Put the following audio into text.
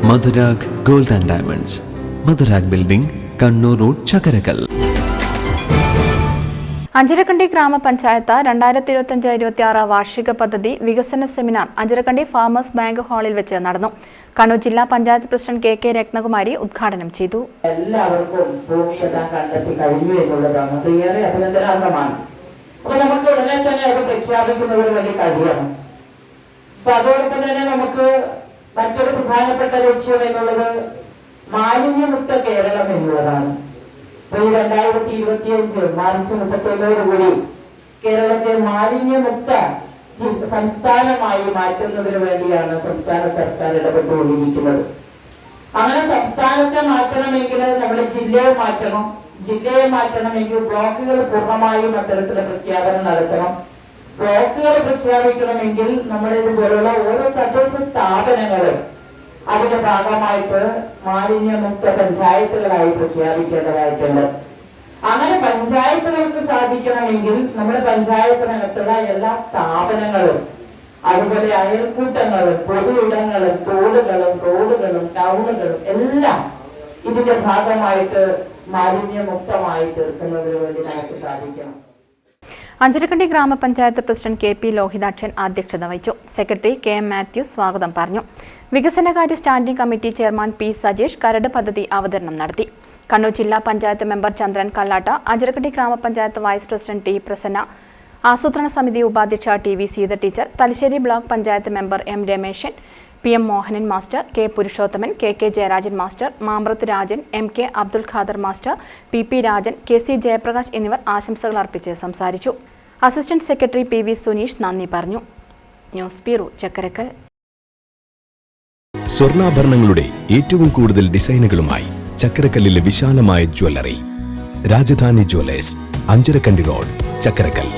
Madhurag gold and diamonds, Madhurag building, Kannur road, Chakkarakkal. Anjarakandy ഗ്രാമപഞ്ചായത്ത് 2025-26 വാർഷിക പദ്ധതി വികസന സെമിനാർ അഞ്ചരക്കണ്ടി ഫാമേഴ്സ് ബാങ്ക് ഹാളിൽ വെച്ച് നടന്നു. കണ്ണൂർ ജില്ലാ പഞ്ചായത്ത് പ്രസിഡന്റ് KK രത്നകുമാരി ഉദ്ഘാടനം ചെയ്തു. എല്ലാവർക്കും ഭൂമിയെല്ലാം കണ്ടെത്തി കഴിഞ്ഞു എന്നുള്ളതാണ് ഏറെ അഭിനന്ദനാർഹമാണ്. അപ്പൊ നമുക്ക് ഉടനെ തന്നെ അത് പ്രഖ്യാപിക്കുന്നത് ഒരു വലിയ കാര്യമാണ്. അപ്പൊ അതോടൊപ്പം തന്നെ നമുക്ക് മറ്റൊരു പ്രധാനപ്പെട്ട ലക്ഷ്യം എന്നുള്ളത് മാലിന്യമുക്ത കേരളം എന്നുള്ളതാണ്. 2025 മാർച്ച് 31 കേരളത്തെ മാലിന്യമുക്ത സംസ്ഥാനമായി മാറ്റുന്നതിന് വേണ്ടിയാണ് സംസ്ഥാന സർക്കാർ ഇടപെട്ടുകൊണ്ടിരിക്കുന്നത്. അങ്ങനെ സംസ്ഥാനത്തെ മാറ്റണമെങ്കിൽ നമ്മുടെ ജില്ലയെ മാറ്റണം. ജില്ലയെ മാറ്റണമെങ്കിൽ ബ്ലോക്കുകൾ പൂർണ്ണമായും അത്തരത്തിലുള്ള പ്രഖ്യാപനം നടത്തണം. ബ്ലോക്കുകൾ പ്രഖ്യാപിക്കണമെങ്കിൽ നമ്മളിതുപോലുള്ള ഓരോ തദ്ദേശ സ്ഥാപനങ്ങളും അതിന്റെ ഭാഗമായിട്ട് മാലിന്യമുക്ത പഞ്ചായത്തുകളായി പ്രഖ്യാപിക്കേണ്ടതായിട്ടുണ്ട്. അങ്ങനെ പഞ്ചായത്തുകൾക്ക് സാധിക്കണമെങ്കിൽ നമ്മുടെ പഞ്ചായത്തിനകത്തുള്ള എല്ലാ സ്ഥാപനങ്ങളും അതുപോലെ അയൽക്കൂട്ടങ്ങളും പൊതു ഇടങ്ങളും തോടുകളും റോഡുകളും ടൗണുകളും എല്ലാം ഇതിന്റെ ഭാഗമായിട്ട് മാലിന്യമുക്തമായി തീർക്കുന്നതിന് വേണ്ടി നമുക്ക് സാധിക്കണം. അഞ്ചരക്കണ്ടി ഗ്രാമപഞ്ചായത്ത് പ്രസിഡന്റ് KP ലോഹിതാക്ഷൻ അധ്യക്ഷത വഹിച്ചു. സെക്രട്ടറി KM മാത്യു സ്വാഗതം പറഞ്ഞു. വികസനകാര്യ standing committee chairman P Sajeesh കരട് പദ്ധതി അവതരണം നടത്തി. കണ്ണൂർ ജില്ലാ പഞ്ചായത്ത് മെമ്പർ ചന്ദ്രൻ കല്ലാട്ട, അഞ്ചരക്കണ്ടി ഗ്രാമപഞ്ചായത്ത് വൈസ് പ്രസിഡന്റ് T പ്രസന്ന, ആസൂത്രണ സമിതി ഉപാധ്യക്ഷ TV Seetha teacher, Thalassery block panchayat member M Rameshan, PM Mohanan master, K Purushothaman, KK Jayarajan master, Mambrath Rajan, MK Abdul Khader master, PP Rajan, KC Jayaprakash എന്നിവർ ആശംസകൾ അർപ്പിച്ച് സംസാരിച്ചു. അസിസ്റ്റന്റ് സെക്രട്ടറി PV സുനീഷ് നന്ദി പറഞ്ഞു. News bureau, Chakkarakkal. സ്വർണ്ണാഭരണങ്ങളുടെ ഏറ്റവും കൂടുതൽ ഡിസൈനുകളുമായി ചക്കരക്കല്ലിലെ വിശാലമായ jewellery Rajadhani jewellers, Anjarakandy road, Chakkarakkal.